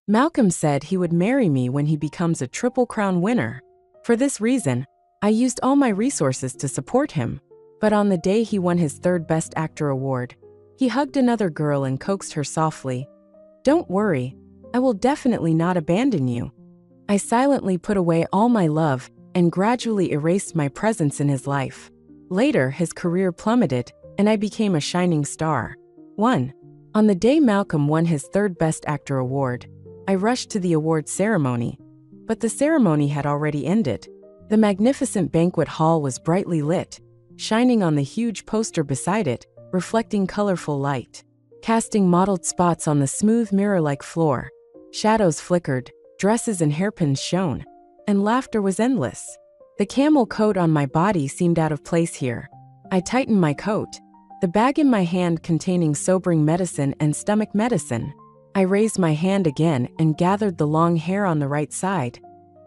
Malcolm said he would marry me when he becomes a Triple Crown winner. For this reason, I used all my resources to support him. But on the day he won his third Best Actor award, he hugged another girl and coaxed her softly. "Don't worry, I will definitely not abandon you." I silently put away all my love and gradually erased my presence in his life. Later, his career plummeted, and I became a shining star. 1. On the day Malcolm won his third Best Actor award, I rushed to the award ceremony. But the ceremony had already ended. The magnificent banquet hall was brightly lit, shining on the huge poster beside it, reflecting colorful light, casting mottled spots on the smooth mirror-like floor. Shadows flickered, dresses and hairpins shone, and laughter was endless. The camel coat on my body seemed out of place here. I tightened my coat, the bag in my hand containing sobering medicine and stomach medicine. I raised my hand again and gathered the long hair on the right side,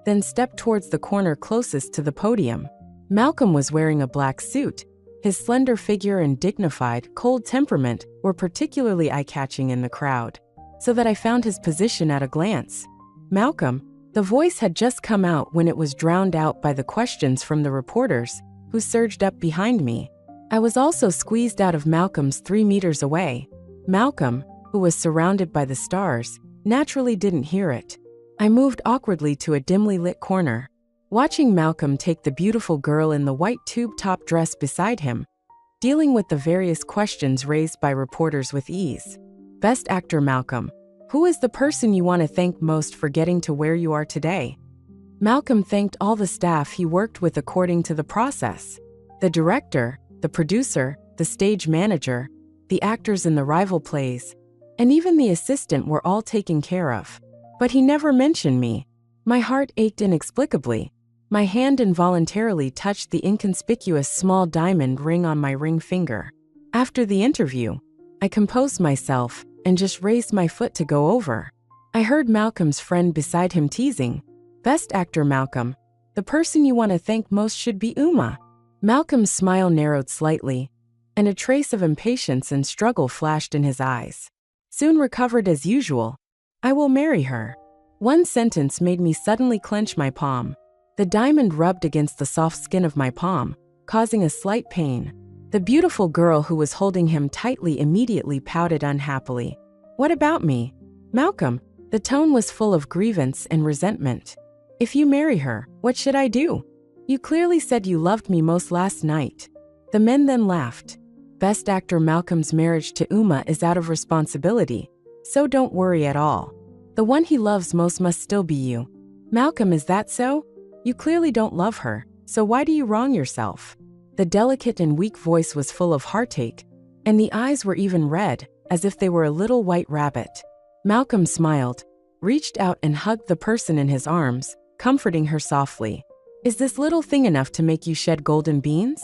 then stepped towards the corner closest to the podium. Malcolm was wearing a black suit. His slender figure and dignified, cold temperament were particularly eye-catching in the crowd, so that I found his position at a glance. "Malcolm," the voice had just come out when it was drowned out by the questions from the reporters, who surged up behind me. I was also squeezed out of Malcolm's 3 meters away. Malcolm, who was surrounded by the stars, naturally didn't hear it. I moved awkwardly to a dimly lit corner, watching Malcolm take the beautiful girl in the white tube-top dress beside him, dealing with the various questions raised by reporters with ease. "Best Actor Malcolm, who is the person you want to thank most for getting to where you are today?" Malcolm thanked all the staff he worked with according to the process. The director, the producer, the stage manager, the actors in the rival plays, and even the assistant were all taken care of. But he never mentioned me. My heart ached inexplicably. My hand involuntarily touched the inconspicuous small diamond ring on my ring finger. After the interview, I composed myself and just raised my foot to go over. I heard Malcolm's friend beside him teasing, "Best Actor Malcolm, the person you want to thank most should be Uma." Malcolm's smile narrowed slightly, and a trace of impatience and struggle flashed in his eyes. Soon recovered as usual. "I will marry her." One sentence made me suddenly clench my palm. The diamond rubbed against the soft skin of my palm, causing a slight pain. The beautiful girl who was holding him tightly immediately pouted unhappily. "What about me, Malcolm?" The tone was full of grievance and resentment. "If you marry her, what should I do? You clearly said you loved me most last night." The men then laughed. "Best Actor Malcolm's marriage to Uma is out of responsibility, so don't worry at all. The one he loves most must still be you." "Malcolm, is that so? You clearly don't love her, so why do you wrong yourself?" The delicate and weak voice was full of heartache, and the eyes were even red, as if they were a little white rabbit. Malcolm smiled, reached out and hugged the person in his arms, comforting her softly. "Is this little thing enough to make you shed golden beans?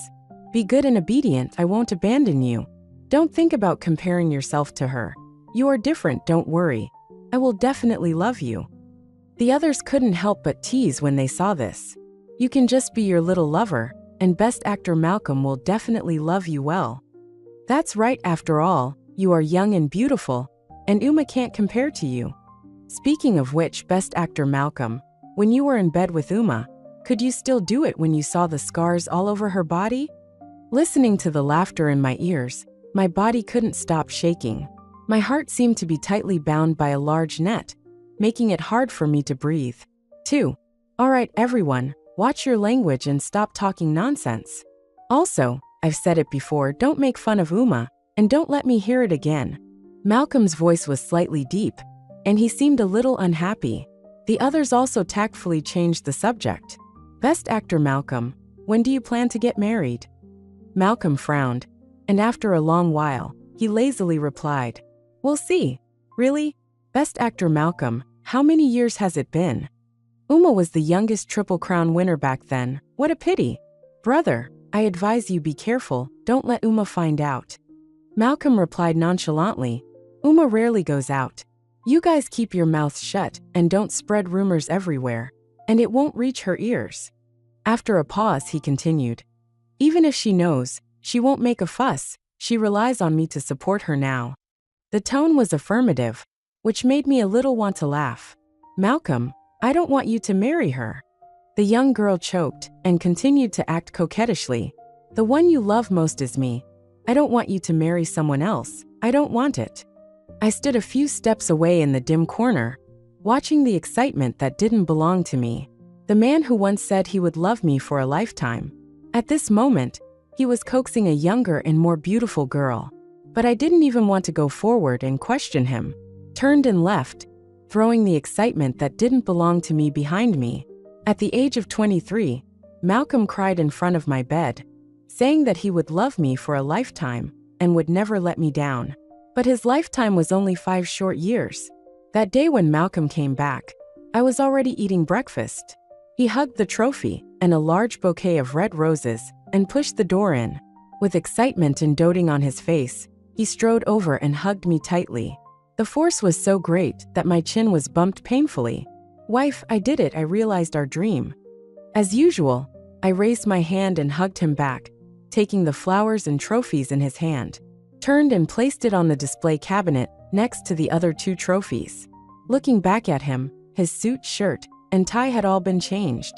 Be good and obedient, I won't abandon you. Don't think about comparing yourself to her. You are different, don't worry. I will definitely love you." The others couldn't help but tease when they saw this. "You can just be your little lover, and Best Actor Malcolm will definitely love you well. That's right, after all, you are young and beautiful, and Uma can't compare to you." Speaking of which, Best Actor Malcolm, when you were in bed with Uma, could you still do it when you saw the scars all over her body? Listening to the laughter in my ears, my body couldn't stop shaking. My heart seemed to be tightly bound by a large net, making it hard for me to breathe. 2. All right, everyone, watch your language and stop talking nonsense. Also, I've said it before, don't make fun of Uma, and don't let me hear it again. Malcolm's voice was slightly deep, and he seemed a little unhappy. The others also tactfully changed the subject. "Best Actor Malcolm, when do you plan to get married?" Malcolm frowned, and after a long while, he lazily replied, "We'll see." "Really? Best Actor Malcolm, how many years has it been?" Uma was the youngest Triple Crown winner back then. What a pity. "Brother, I advise you be careful, don't let Uma find out." Malcolm replied nonchalantly, "Uma rarely goes out. You guys keep your mouths shut and don't spread rumors everywhere, and it won't reach her ears." After a pause, he continued, "Even if she knows, she won't make a fuss. She relies on me to support her now." The tone was affirmative, which made me a little want to laugh. "Malcolm, I don't want you to marry her." The young girl choked and continued to act coquettishly. "The one you love most is me. I don't want you to marry someone else. I don't want it." I stood a few steps away in the dim corner, watching the excitement that didn't belong to me. The man who once said he would love me for a lifetime. At this moment, he was coaxing a younger and more beautiful girl. But I didn't even want to go forward and question him. Turned and left, throwing the excitement that didn't belong to me behind me. At the age of 23, Malcolm cried in front of my bed, saying that he would love me for a lifetime and would never let me down. But his lifetime was only 5 short years. That day when Malcolm came back, I was already eating breakfast. He hugged the trophy and a large bouquet of red roses and pushed the door in. With excitement and doting on his face, he strode over and hugged me tightly. The force was so great that my chin was bumped painfully. "Wife, I did it," I realized our dream. As usual, I raised my hand and hugged him back, taking the flowers and trophies in his hand. Turned and placed it on the display cabinet next to the other 2 trophies. Looking back at him, his suit, shirt, and tie had all been changed.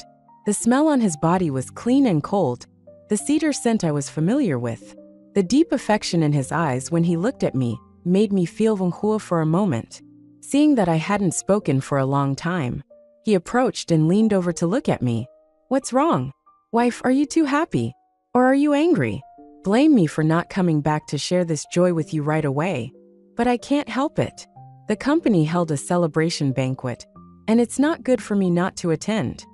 The smell on his body was clean and cold, the cedar scent I was familiar with. The deep affection in his eyes when he looked at me made me feel vulnerable for a moment. Seeing that I hadn't spoken for a long time, he approached and leaned over to look at me. "What's wrong? Wife, are you too happy? Or are you angry? Blame me for not coming back to share this joy with you right away. But I can't help it. The company held a celebration banquet, and it's not good for me not to attend."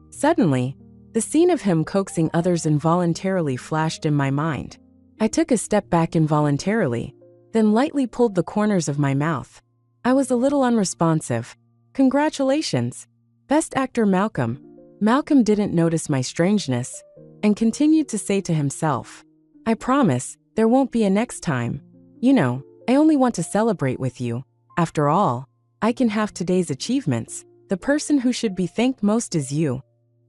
Suddenly, the scene of him coaxing others involuntarily flashed in my mind. I took a step back involuntarily, then lightly pulled the corners of my mouth. I was a little unresponsive. "Congratulations, Best Actor Malcolm." Malcolm didn't notice my strangeness and continued to say to himself, "I promise there won't be a next time. You know, I only want to celebrate with you. After all, I can have today's achievements. The person who should be thanked most is you."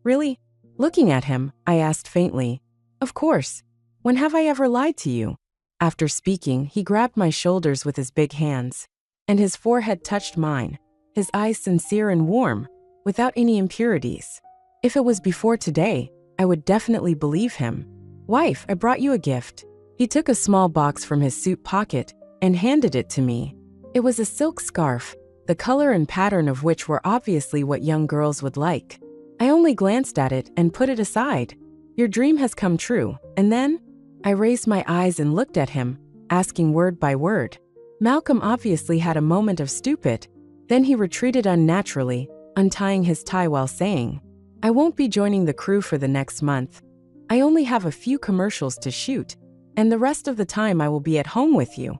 "Really?" Looking at him, I asked faintly, "Of course. When have I ever lied to you?" After speaking, he grabbed my shoulders with his big hands, and his forehead touched mine, his eyes sincere and warm, without any impurities. If it was before today, I would definitely believe him. "Wife, I brought you a gift." He took a small box from his suit pocket and handed it to me. It was a silk scarf, the color and pattern of which were obviously what young girls would like. I only glanced at it and put it aside. "Your dream has come true." And then, I raised my eyes and looked at him, asking word by word. Malcolm obviously had a moment of stupid. Then he retreated unnaturally, untying his tie while saying, "I won't be joining the crew for the next month. I only have a few commercials to shoot, and the rest of the time I will be at home with you."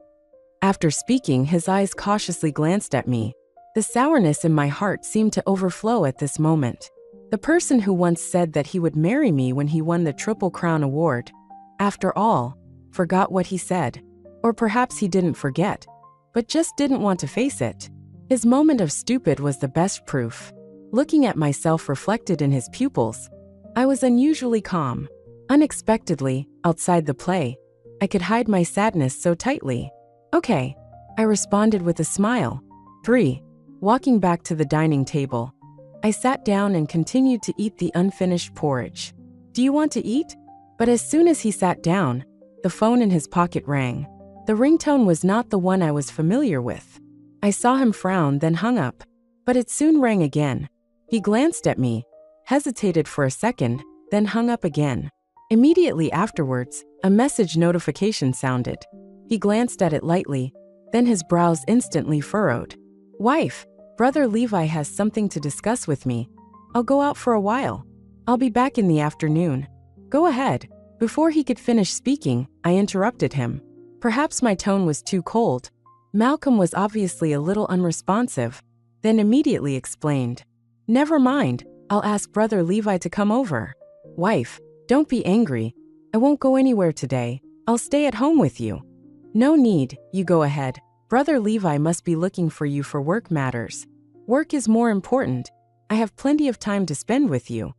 After speaking, his eyes cautiously glanced at me. The sourness in my heart seemed to overflow at this moment. The person who once said that he would marry me when he won the Triple Crown Award, after all, forgot what he said. Or perhaps he didn't forget, but just didn't want to face it. His moment of stupid was the best proof. Looking at myself reflected in his pupils, I was unusually calm. Unexpectedly, outside the play, I could hide my sadness so tightly. "Okay," I responded with a smile. 3. Walking back to the dining table, I sat down and continued to eat the unfinished porridge. "Do you want to eat?" But as soon as he sat down, the phone in his pocket rang. The ringtone was not the one I was familiar with. I saw him frown, then hung up. But it soon rang again. He glanced at me, hesitated for a second, then hung up again. Immediately afterwards, a message notification sounded. He glanced at it lightly, then his brows instantly furrowed. "Wife, Brother Levi has something to discuss with me. I'll go out for a while. I'll be back in the afternoon." "Go ahead." Before he could finish speaking, I interrupted him. Perhaps my tone was too cold. Malcolm was obviously a little unresponsive, then immediately explained, "Never mind, I'll ask Brother Levi to come over." "Wife, don't be angry. I won't go anywhere today. I'll stay at home with you." "No need, you go ahead. Brother Levi must be looking for you for work matters. Work is more important. I have plenty of time to spend with you."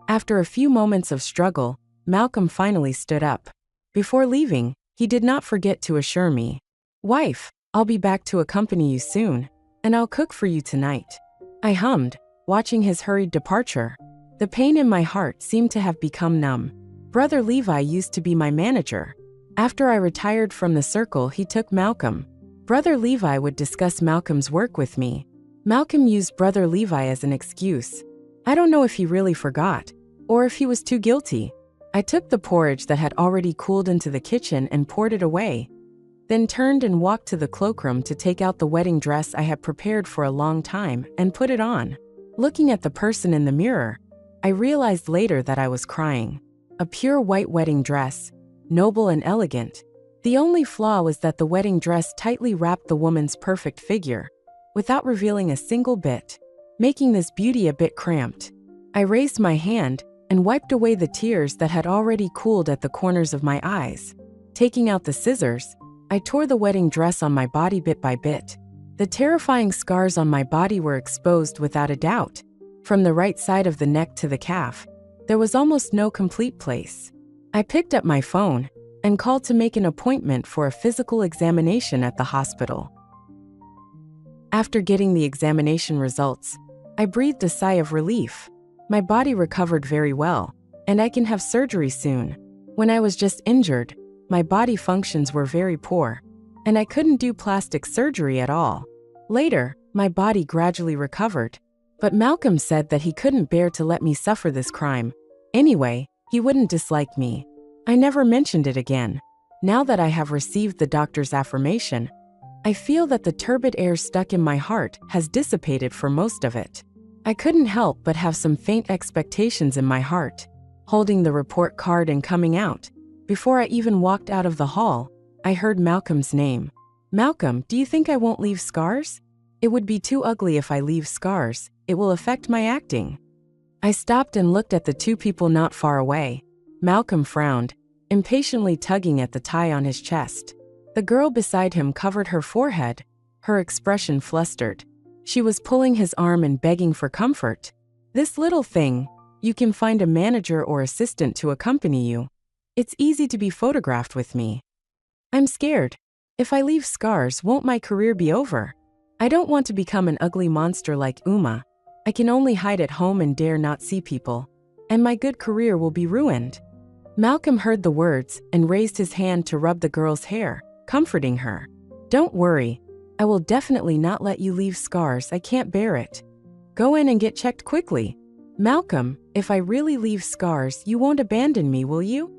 After a few moments of struggle, Malcolm finally stood up. Before leaving, he did not forget to assure me, "Wife, I'll be back to accompany you soon." and I'll cook for you tonight." I hummed, watching his hurried departure. The pain in my heart seemed to have become numb. Brother Levi used to be my manager. After I retired from the circle, he took Malcolm. Brother Levi would discuss Malcolm's work with me. Malcolm used Brother Levi as an excuse. I don't know if he really forgot, or if he was too guilty. I took the porridge that had already cooled into the kitchen and poured it away, then turned and walked to the cloakroom to take out the wedding dress I had prepared for a long time and put it on. Looking at the person in the mirror, I realized later that I was crying. A pure white wedding dress, noble and elegant. The only flaw was that the wedding dress tightly wrapped the woman's perfect figure, without revealing a single bit, making this beauty a bit cramped. I raised my hand and wiped away the tears that had already cooled at the corners of my eyes. Taking out the scissors, I tore the wedding dress on my body bit by bit. The terrifying scars on my body were exposed without a doubt. From the right side of the neck to the calf, there was almost no complete place. I picked up my phone and called to make an appointment for a physical examination at the hospital. After getting the examination results, I breathed a sigh of relief. My body recovered very well, and I can have surgery soon. When I was just injured, my body functions were very poor, and I couldn't do plastic surgery at all. Later, my body gradually recovered, but Malcolm said that he couldn't bear to let me suffer this crime. Anyway, he wouldn't dislike me. I never mentioned it again. Now that I have received the doctor's affirmation, I feel that the turbid air stuck in my heart has dissipated for most of it. I couldn't help but have some faint expectations in my heart. Holding the report card and coming out, before I even walked out of the hall, I heard Malcolm's name. "Malcolm, do you think I won't leave scars?" "It would be too ugly if I leave scars. It will affect my acting." I stopped and looked at the two people not far away. Malcolm frowned, impatiently tugging at the tie on his chest. The girl beside him covered her forehead, her expression flustered. She was pulling his arm and begging for comfort. "This little thing, you can find a manager or assistant to accompany you. It's easy to be photographed with me." "I'm scared. If I leave scars, won't my career be over? I don't want to become an ugly monster like Uma. I can only hide at home and dare not see people, and my good career will be ruined." Malcolm heard the words and raised his hand to rub the girl's hair, comforting her. "Don't worry. I will definitely not let you leave scars. I can't bear it. Go in and get checked quickly." "Malcolm, if I really leave scars, you won't abandon me, will you?"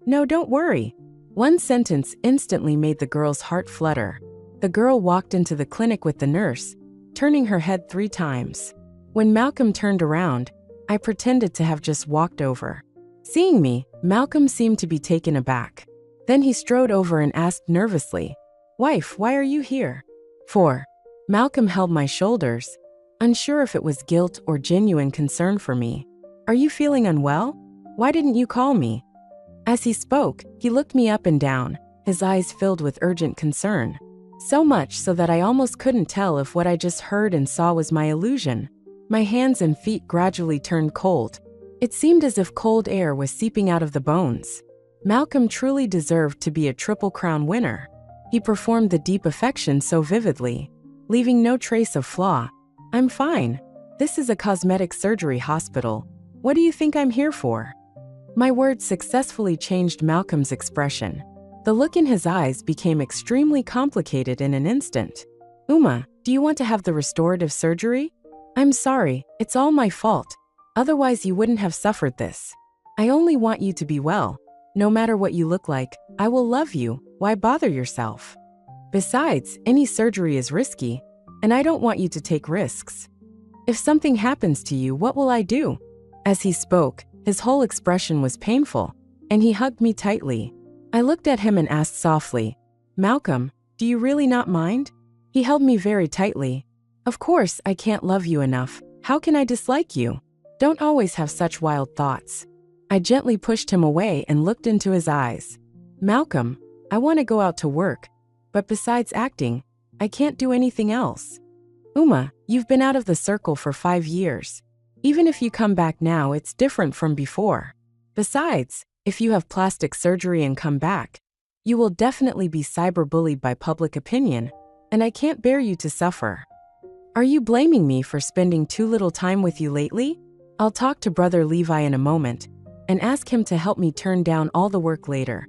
"No, don't worry." One sentence instantly made the girl's heart flutter. The girl walked into the clinic with the nurse, turning her head 3 times. When Malcolm turned around, I pretended to have just walked over. Seeing me, Malcolm seemed to be taken aback. Then he strode over and asked nervously, "Wife, why are you here?" "For." Malcolm held my shoulders, unsure if it was guilt or genuine concern for me. "Are you feeling unwell? Why didn't you call me?" As he spoke, he looked me up and down, his eyes filled with urgent concern. So much so that I almost couldn't tell if what I just heard and saw was my illusion. My hands and feet gradually turned cold. It seemed as if cold air was seeping out of the bones. Malcolm truly deserved to be a Triple Crown winner. He performed the deep affection so vividly, leaving no trace of flaw. "I'm fine. This is a cosmetic surgery hospital. What do you think I'm here for?" My words successfully changed Malcolm's expression. The look in his eyes became extremely complicated in an instant. "Uma, do you want to have the restorative surgery?" "I'm sorry, it's all my fault. Otherwise you wouldn't have suffered this. I only want you to be well. No matter what you look like, I will love you. Why bother yourself? Besides, any surgery is risky, and I don't want you to take risks. If something happens to you, what will I do?" As he spoke, his whole expression was painful, and he hugged me tightly. I looked at him and asked softly, "Malcolm, do you really not mind?" He held me very tightly. "Of course, I can't love you enough. How can I dislike you? Don't always have such wild thoughts." I gently pushed him away and looked into his eyes. "Malcolm, I want to go out to work, but besides acting, I can't do anything else. Uma, you've been out of the circle for 5 years. Even if you come back now, it's different from before. Besides, if you have plastic surgery and come back, you will definitely be cyberbullied by public opinion, and I can't bear you to suffer." Are you blaming me for spending too little time with you lately? I'll talk to Brother Levi in a moment and ask him to help me turn down all the work later.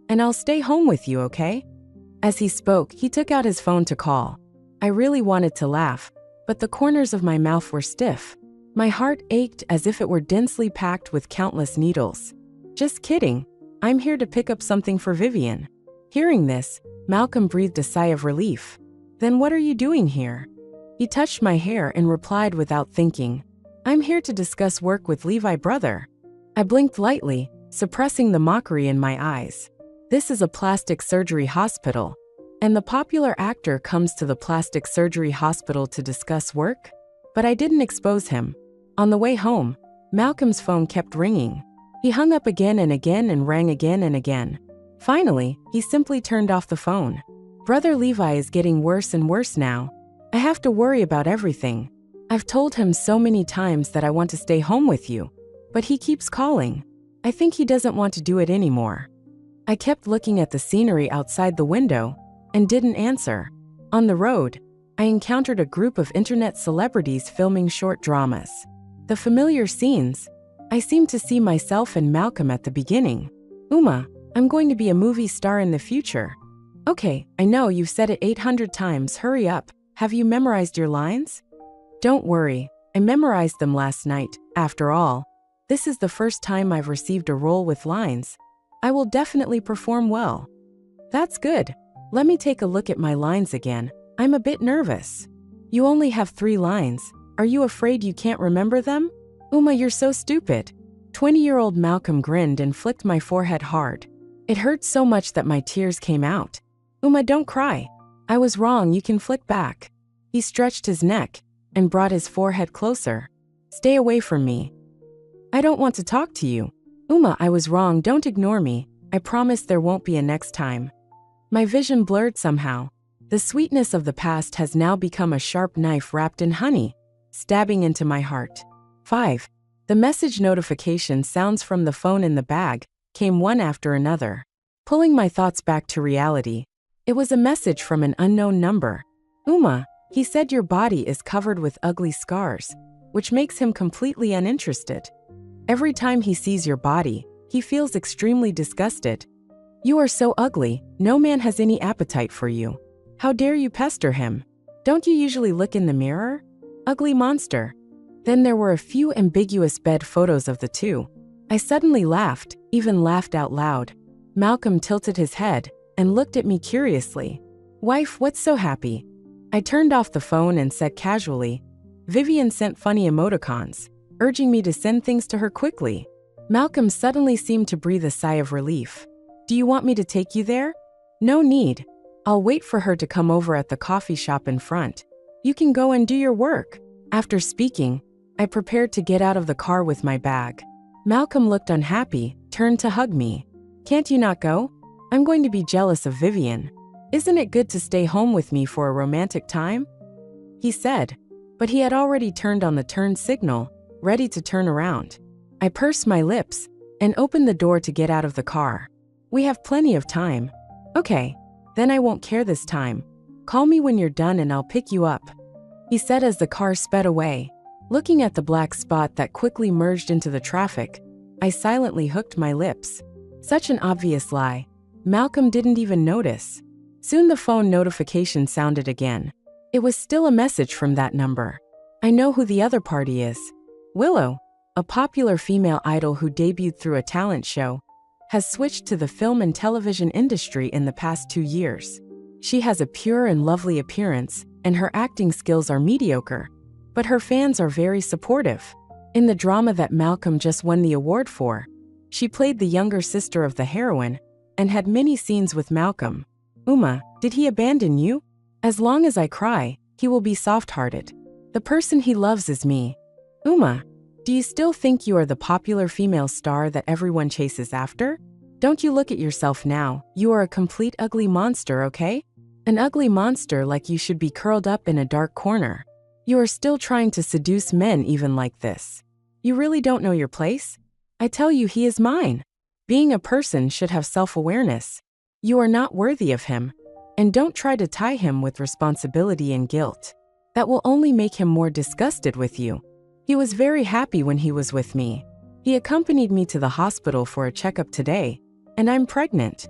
And I'll stay home with you, okay? As he spoke, he took out his phone to call. I really wanted to laugh, but the corners of my mouth were stiff. My heart ached as if it were densely packed with countless needles. Just kidding. I'm here to pick up something for Vivian. Hearing this, Malcolm breathed a sigh of relief. Then what are you doing here? He touched my hair and replied without thinking. I'm here to discuss work with Levi, brother. I blinked lightly, suppressing the mockery in my eyes. This is a plastic surgery hospital, and the popular actor comes to the plastic surgery hospital to discuss work? But I didn't expose him. On the way home, Malcolm's phone kept ringing. He hung up again and rang again and again. Finally, he simply turned off the phone. Brother Levi is getting worse and worse now. I have to worry about everything. I've told him so many times that I want to stay home with you, but he keeps calling. I think he doesn't want to do it anymore. I kept looking at the scenery outside the window and didn't answer. On the road, I encountered a group of internet celebrities filming short dramas. The familiar scenes, I seemed to see myself and Malcolm at the beginning. Uma, I'm going to be a movie star in the future. Okay, I know you've said it 800 times, hurry up. Have you memorized your lines? Don't worry, I memorized them last night. After all, this is the first time I've received a role with lines. I will definitely perform well. That's good. Let me take a look at my lines again. I'm a bit nervous. You only have 3 lines. Are you afraid you can't remember them? Uma, you're so stupid. 20-year-old Malcolm grinned and flicked my forehead hard. It hurt so much that my tears came out. Uma, don't cry. I was wrong, you can flick back. He stretched his neck and brought his forehead closer. Stay away from me. I don't want to talk to you. Uma, I was wrong, don't ignore me. I promise there won't be a next time. My vision blurred somehow. The sweetness of the past has now become a sharp knife wrapped in honey, stabbing into my heart. 5. The message notification sounds from the phone in the bag came one after another. Pulling my thoughts back to reality, it was a message from an unknown number. Uma, he said your body is covered with ugly scars, which makes him completely uninterested. Every time he sees your body, he feels extremely disgusted. You are so ugly, no man has any appetite for you. How dare you pester him? Don't you usually look in the mirror? Ugly monster. Then there were a few ambiguous bed photos of the two. I suddenly laughed, even laughed out loud. Malcolm tilted his head and looked at me curiously. Wife, what's so happy? I turned off the phone and said casually, Vivian sent funny emoticons, urging me to send things to her quickly. Malcolm suddenly seemed to breathe a sigh of relief. Do you want me to take you there? No need. I'll wait for her to come over at the coffee shop in front. You can go and do your work. After speaking, I prepared to get out of the car with my bag. Malcolm looked unhappy, turned to hug me. Can't you not go? I'm going to be jealous of Vivian. Isn't it good to stay home with me for a romantic time? He said, but he had already turned on the turn signal, ready to turn around. I pursed my lips and opened the door to get out of the car. We have plenty of time. Okay, then I won't care this time. Call me when you're done and I'll pick you up, he said as the car sped away. Looking at the black spot that quickly merged into the traffic, I silently hooked my lips. Such an obvious lie. Malcolm didn't even notice. Soon the phone notification sounded again. It was still a message from that number. I know who the other party is. Willow, a popular female idol who debuted through a talent show, has switched to the film and television industry in the past 2 years. She has a pure and lovely appearance, and her acting skills are mediocre, but her fans are very supportive. In the drama that Malcolm just won the award for, she played the younger sister of the heroine and had many scenes with Malcolm. Uma, did he abandon you? As long as I cry, he will be soft-hearted. The person he loves is me. Uma, do you still think you are the popular female star that everyone chases after? Don't you look at yourself now, you are a complete ugly monster, okay? An ugly monster like you should be curled up in a dark corner. You are still trying to seduce men even like this. You really don't know your place? I tell you he is mine. Being a person should have self-awareness. You are not worthy of him, and don't try to tie him with responsibility and guilt. That will only make him more disgusted with you. He was very happy when he was with me. He accompanied me to the hospital for a checkup today, and I'm pregnant.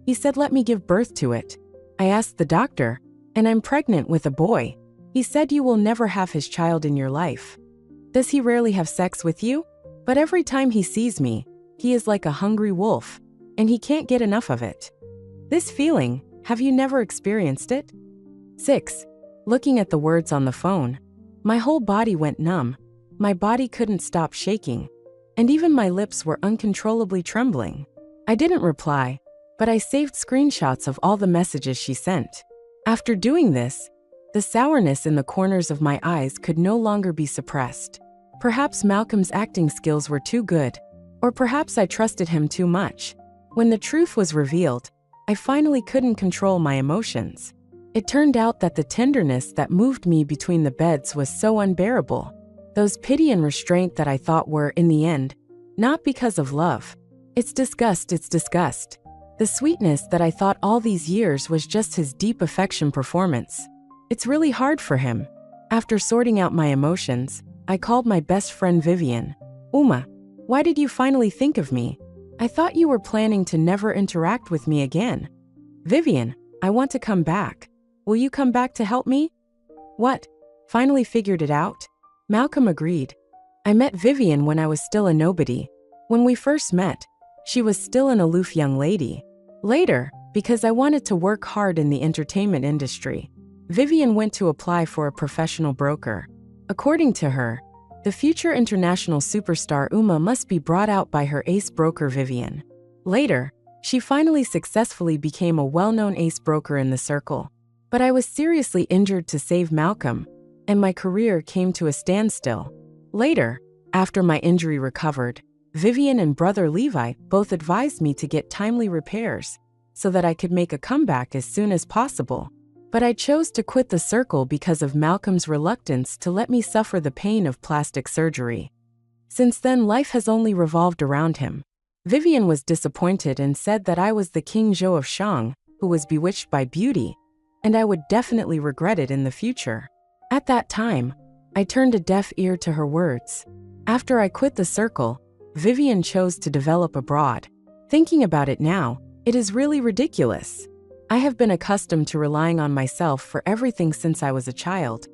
He said let me give birth to it. I asked the doctor, and I'm pregnant with a boy. He said you will never have his child in your life. Does he rarely have sex with you? But every time he sees me, he is like a hungry wolf, and he can't get enough of it. This feeling, have you never experienced it? 6. Looking at the words on the phone. My whole body went numb. My body couldn't stop shaking, and even my lips were uncontrollably trembling. I didn't reply, but I saved screenshots of all the messages she sent. After doing this, the sourness in the corners of my eyes could no longer be suppressed. Perhaps Malcolm's acting skills were too good, or perhaps I trusted him too much. When the truth was revealed, I finally couldn't control my emotions. It turned out that the tenderness that moved me between the beds was so unbearable. Those pity and restraint that I thought were, in the end, not because of love. It's disgust. The sweetness that I thought all these years was just his deep affection performance. It's really hard for him. After sorting out my emotions, I called my best friend Vivian. Uma, why did you finally think of me? I thought you were planning to never interact with me again. Vivian, I want to come back. Will you come back to help me? What? Finally figured it out? Malcolm agreed. I met Vivian when I was still a nobody. When we first met, she was still an aloof young lady. Later, because I wanted to work hard in the entertainment industry, Vivian went to apply for a professional broker. According to her, the future international superstar Uma must be brought out by her ace broker Vivian. Later, she finally successfully became a well-known ace broker in the circle. But I was seriously injured to save Malcolm, and my career came to a standstill. Later, after my injury recovered, Vivian and brother Levi both advised me to get timely repairs so that I could make a comeback as soon as possible. But I chose to quit the circle because of Malcolm's reluctance to let me suffer the pain of plastic surgery. Since then, life has only revolved around him. Vivian was disappointed and said that I was the King Zhou of Shang, who was bewitched by beauty, and I would definitely regret it in the future. At that time, I turned a deaf ear to her words. After I quit the circle, Vivian chose to develop abroad. Thinking about it now, it is really ridiculous. I have been accustomed to relying on myself for everything since I was a child.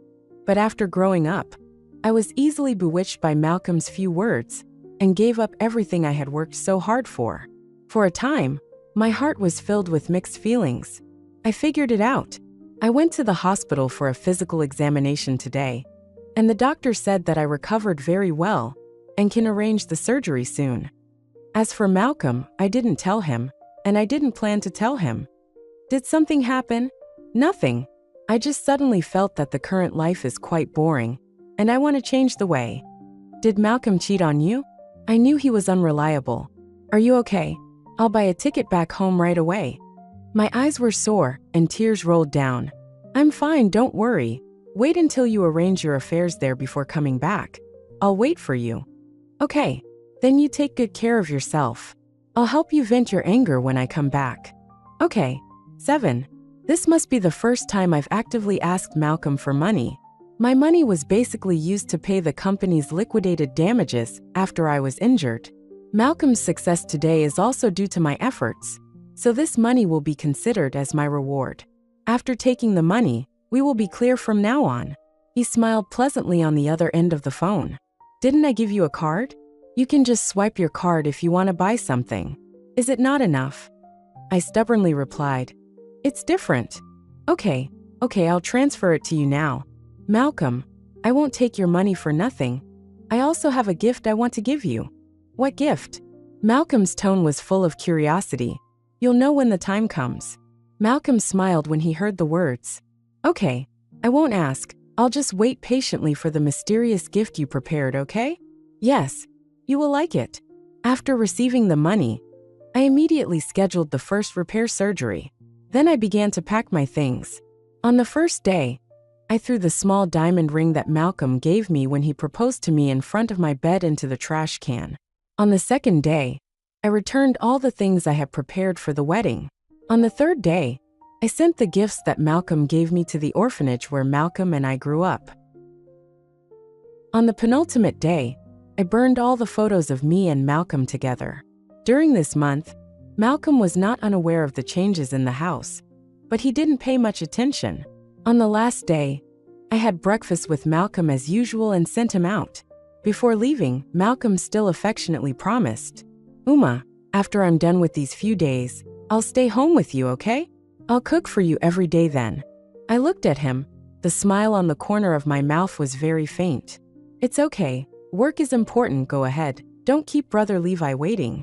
But after growing up, I was easily bewitched by Malcolm's few words and gave up everything I had worked so hard for. For a time, my heart was filled with mixed feelings. I figured it out. I went to the hospital for a physical examination today, and the doctor said that I recovered very well and can arrange the surgery soon. As for Malcolm, I didn't tell him, and I didn't plan to tell him. Did something happen? Nothing. I just suddenly felt that the current life is quite boring, and I want to change the way. Did Malcolm cheat on you? I knew he was unreliable. Are you okay? I'll buy a ticket back home right away. My eyes were sore, and tears rolled down. I'm fine, don't worry. Wait until you arrange your affairs there before coming back. I'll wait for you. Okay, then you take good care of yourself. I'll help you vent your anger when I come back. Okay. 7. This must be the first time I've actively asked Malcolm for money. My money was basically used to pay the company's liquidated damages after I was injured. Malcolm's success today is also due to my efforts, so this money will be considered as my reward. After taking the money, we will be clear from now on. He smiled pleasantly on the other end of the phone. Didn't I give you a card? You can just swipe your card if you want to buy something. Is it not enough? I stubbornly replied, it's different. Okay, I'll transfer it to you now. Malcolm, I won't take your money for nothing. I also have a gift I want to give you. What gift? Malcolm's tone was full of curiosity. You'll know when the time comes. Malcolm smiled when he heard the words. Okay, I won't ask. I'll just wait patiently for the mysterious gift you prepared, okay? Yes, you will like it. After receiving the money, I immediately scheduled the first repair surgery. Then I began to pack my things. On the first day, I threw the small diamond ring that Malcolm gave me when he proposed to me in front of my bed into the trash can. On the second day, I returned all the things I had prepared for the wedding. On the third day, I I sent the gifts that Malcolm gave me to the orphanage where Malcolm and I grew up. On the penultimate day, I burned all the photos of me and Malcolm together. During this month, Malcolm was not unaware of the changes in the house, but he didn't pay much attention. On the last day, I had breakfast with Malcolm as usual and sent him out. Before leaving, Malcolm still affectionately promised, "Uma, after I'm done with these few days, I'll stay home with you, okay? I'll cook for you every day then." I looked at him. The smile on the corner of my mouth was very faint. "It's okay. Work is important, go ahead. Don't keep Brother Levi waiting.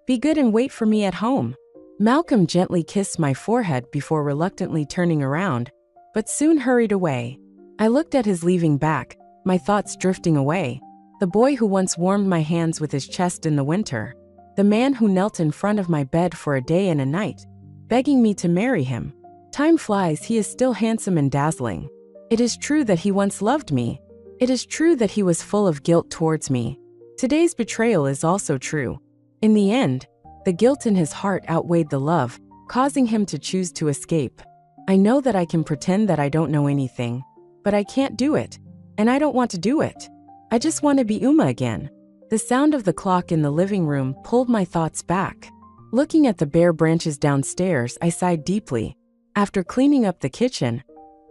Be good and wait for me at home." Malcolm gently kissed my forehead before reluctantly turning around, but soon hurried away. I looked at his leaving back, my thoughts drifting away. The boy who once warmed my hands with his chest in the winter. The man who knelt in front of my bed for a day and a night, begging me to marry him. Time flies, he is still handsome and dazzling. It is true that he once loved me. It is true that he was full of guilt towards me. Today's betrayal is also true. In the end, the guilt in his heart outweighed the love, causing him to choose to escape. I know that I can pretend that I don't know anything, but I can't do it, and I don't want to do it. I just want to be Uma again. The sound of the clock in the living room pulled my thoughts back. Looking at the bare branches downstairs, I sighed deeply. After cleaning up the kitchen,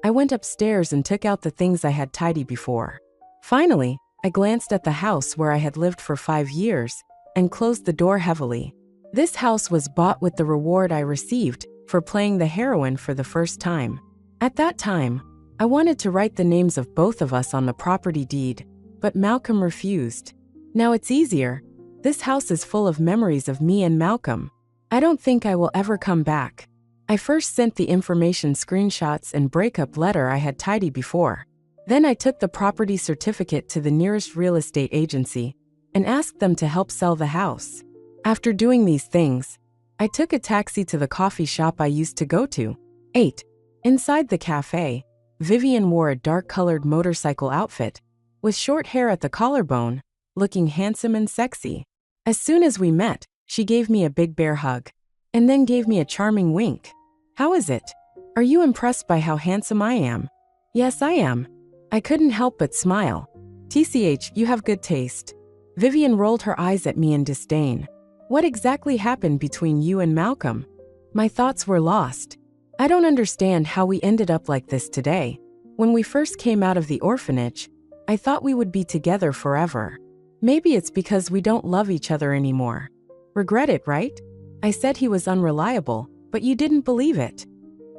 I went upstairs and took out the things I had tidied before. Finally, I glanced at the house where I had lived for 5 years and closed the door heavily. This house was bought with the reward I received for playing the heroine for the first time. At that time, I wanted to write the names of both of us on the property deed, but Malcolm refused. Now it's easier. This house is full of memories of me and Malcolm. I don't think I will ever come back. I first sent the information screenshots and breakup letter I had tidied before. Then I took the property certificate to the nearest real estate agency and asked them to help sell the house. After doing these things, I took a taxi to the coffee shop I used to go to. 8. Inside the cafe, Vivian wore a dark-colored motorcycle outfit, with short hair at the collarbone, looking handsome and sexy. As soon as we met, she gave me a big bear hug, and then gave me a charming wink. "How is it? Are you impressed by how handsome I am?" "Yes, I am." I couldn't help but smile. "TCH, you have good taste." Vivian rolled her eyes at me in disdain. "What exactly happened between you and Malcolm?" My thoughts were lost. I don't understand how we ended up like this today. When we first came out of the orphanage, I thought we would be together forever. Maybe it's because we don't love each other anymore. Regret it, right? I said he was unreliable, but you didn't believe it.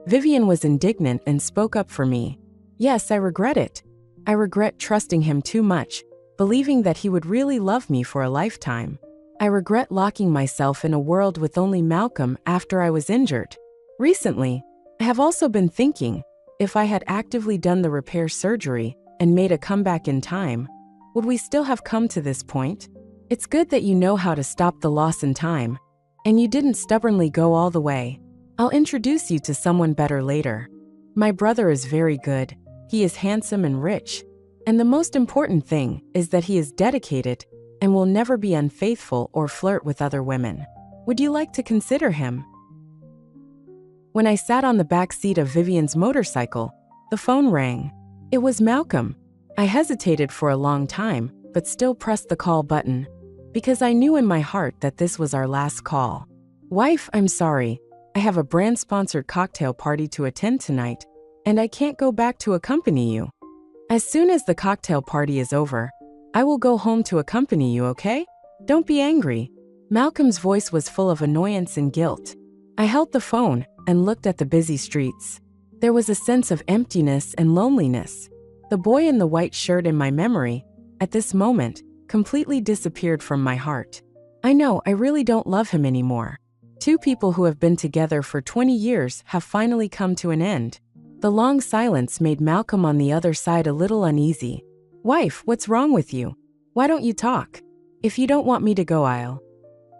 Vivian was indignant and spoke up for me. "Yes, I regret it. I regret trusting him too much, believing that he would really love me for a lifetime. I regret locking myself in a world with only Malcolm after I was injured. Recently, I have also been thinking, if I had actively done the repair surgery and made a comeback in time, would we still have come to this point? It's good that you know how to stop the loss in time, and you didn't stubbornly go all the way. I'll introduce you to someone better later. My brother is very good. He is handsome and rich. And the most important thing is that he is dedicated and will never be unfaithful or flirt with other women. Would you like to consider him?" When I sat on the back seat of Vivian's motorcycle, the phone rang. It was Malcolm. I hesitated for a long time, but still pressed the call button, because I knew in my heart that this was our last call. "Wife, I'm sorry. I have a brand-sponsored cocktail party to attend tonight, and I can't go back to accompany you. As soon as the cocktail party is over, I will go home to accompany you, okay? Don't be angry." Malcolm's voice was full of annoyance and guilt. I held the phone and looked at the busy streets. There was a sense of emptiness and loneliness. The boy in the white shirt in my memory, at this moment, completely disappeared from my heart. I know I really don't love him anymore. Two people who have been together for 20 years have finally come to an end. The long silence made Malcolm on the other side a little uneasy. "Wife, what's wrong with you? Why don't you talk? If you don't want me to go, I'll."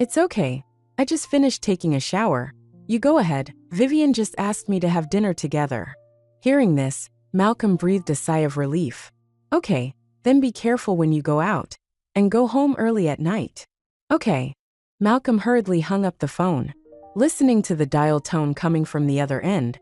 "It's okay. I just finished taking a shower. You go ahead. Vivian just asked me to have dinner together." Hearing this, Malcolm breathed a sigh of relief. "Okay, then be careful when you go out, and go home early at night." "Okay." Malcolm hurriedly hung up the phone. Listening to the dial tone coming from the other end,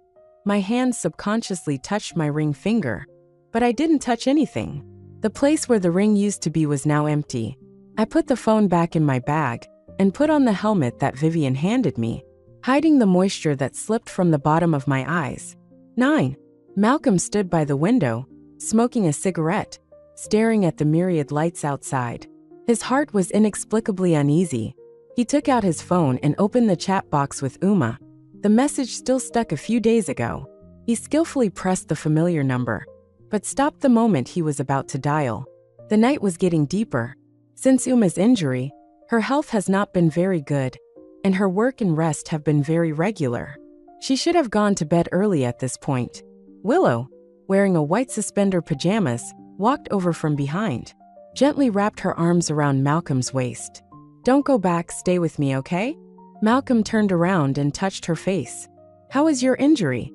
My hand subconsciously touched my ring finger, but I didn't touch anything. The place where the ring used to be was now empty. I put the phone back in my bag and put on the helmet that Vivian handed me, hiding the moisture that slipped from the bottom of my eyes. 9. Malcolm stood by the window, smoking a cigarette, staring at the myriad lights outside. His heart was inexplicably uneasy. He took out his phone and opened the chat box with Uma. The message still stuck a few days ago. He skillfully pressed the familiar number, but stopped the moment he was about to dial. The night was getting deeper. Since Uma's injury, her health has not been very good, and her work and rest have been very regular. She should have gone to bed early at this point. Willow, wearing a white suspender pajamas, walked over from behind, gently wrapped her arms around Malcolm's waist. "Don't go back, stay with me, okay?" Malcolm turned around and touched her face. "How is your injury?"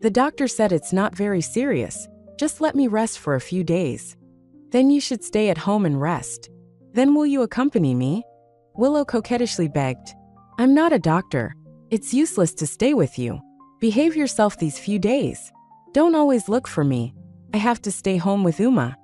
"The doctor said it's not very serious. Just let me rest for a few days." "Then you should stay at home and rest." "Then will you accompany me?" Willow coquettishly begged. "I'm not a doctor. It's useless to stay with you. Behave yourself these few days. Don't always look for me. I have to stay home with Uma."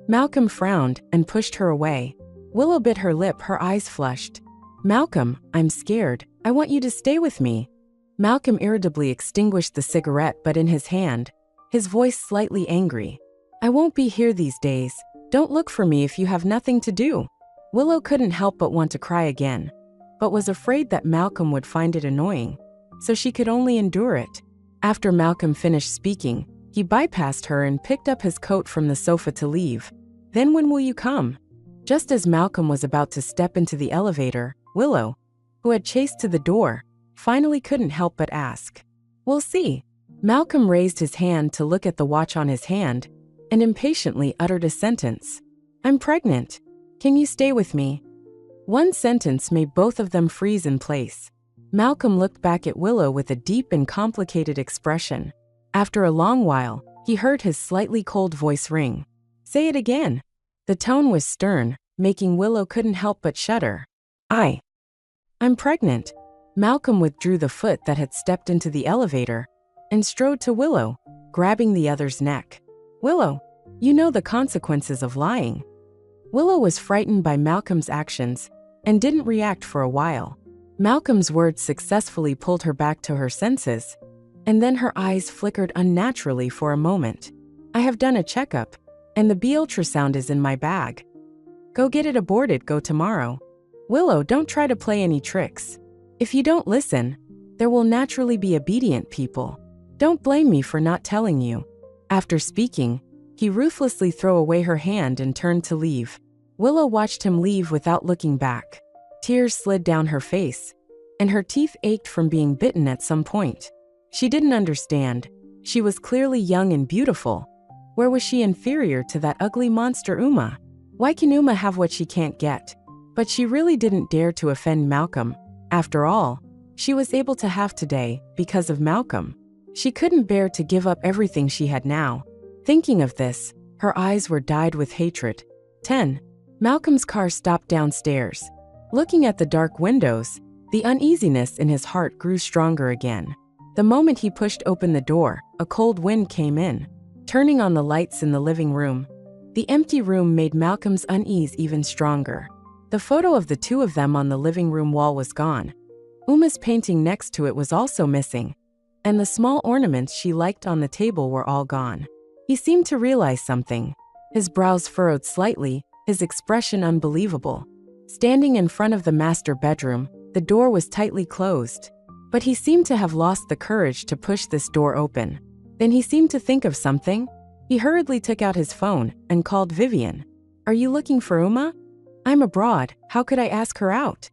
Malcolm frowned and pushed her away. Willow bit her lip, her eyes flushed. "Malcolm, I'm scared. I want you to stay with me." Malcolm irritably extinguished the cigarette but in his hand, his voice slightly angry. "I won't be here these days. Don't look for me if you have nothing to do." Willow couldn't help but want to cry again, but was afraid that Malcolm would find it annoying, so she could only endure it. After Malcolm finished speaking, he bypassed her and picked up his coat from the sofa to leave. "Then when will you come?" Just as Malcolm was about to step into the elevator, Willow, who had chased to the door, finally couldn't help but ask. "We'll see." Malcolm raised his hand to look at the watch on his hand and impatiently uttered a sentence. "I'm pregnant. Can you stay with me?" One sentence made both of them freeze in place. Malcolm looked back at Willow with a deep and complicated expression. After a long while, he heard his slightly cold voice ring. "Say it again." The tone was stern, making Willow couldn't help but shudder. I'm pregnant." Malcolm withdrew the foot that had stepped into the elevator and strode to Willow, grabbing the other's neck. "Willow, you know the consequences of lying." Willow was frightened by Malcolm's actions and didn't react for a while. Malcolm's words successfully pulled her back to her senses, and then her eyes flickered unnaturally for a moment. "I have done a checkup, and the B ultrasound is in my bag. Go get it aborted, go tomorrow." "Willow, don't try to play any tricks. If you don't listen, there will naturally be obedient people. Don't blame me for not telling you." After speaking, he ruthlessly threw away her hand and turned to leave. Willow watched him leave without looking back. Tears slid down her face, and her teeth ached from being bitten at some point. She didn't understand. She was clearly young and beautiful. Where was she inferior to that ugly monster Uma? Why can Uma have what she can't get? But she really didn't dare to offend Malcolm. After all, she was able to have today because of Malcolm. She couldn't bear to give up everything she had now. Thinking of this, her eyes were dyed with hatred. 10. Malcolm's car stopped downstairs. Looking at the dark windows, the uneasiness in his heart grew stronger again. The moment he pushed open the door, a cold wind came in, turning on the lights in the living room. The empty room made Malcolm's unease even stronger. The photo of the two of them on the living room wall was gone. Uma's painting next to it was also missing, and the small ornaments she liked on the table were all gone. He seemed to realize something. His brows furrowed slightly, his expression unbelievable. Standing in front of the master bedroom, the door was tightly closed, but he seemed to have lost the courage to push this door open. Then he seemed to think of something. He hurriedly took out his phone and called Vivian. "Are you looking for Uma?" "I'm abroad. How could I ask her out?"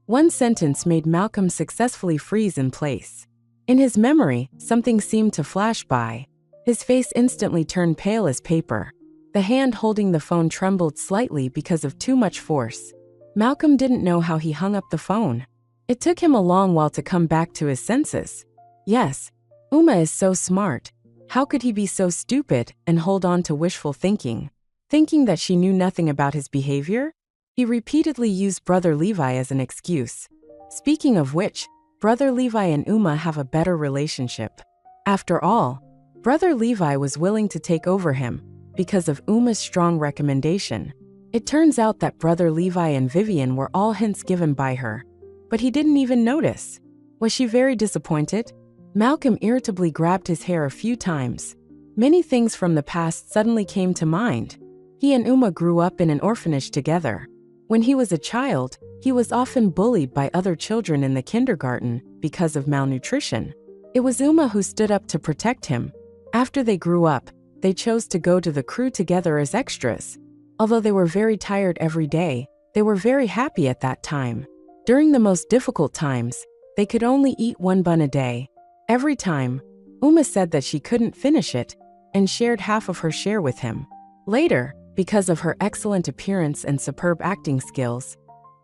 One sentence made Malcolm successfully freeze in place. In his memory, something seemed to flash by. His face instantly turned pale as paper. The hand holding the phone trembled slightly because of too much force. Malcolm didn't know how he hung up the phone. It took him a long while to come back to his senses. Yes, Uma is so smart. How could he be so stupid and hold on to wishful thinking that she knew nothing about his behavior? He repeatedly used Brother Levi as an excuse. Speaking of which, Brother Levi and Uma have a better relationship. After all, Brother Levi was willing to take over him because of Uma's strong recommendation. It turns out that Brother Levi and Vivian were all hints given by her, but he didn't even notice. Was she very disappointed? Malcolm irritably grabbed his hair a few times. Many things from the past suddenly came to mind. He and Uma grew up in an orphanage together. When he was a child, he was often bullied by other children in the kindergarten because of malnutrition. It was Uma who stood up to protect him. After they grew up, they chose to go to the crew together as extras. Although they were very tired every day, they were very happy at that time. During the most difficult times, they could only eat one bun a day. Every time, Uma said that she couldn't finish it and shared half of her share with him. Later, because of her excellent appearance and superb acting skills,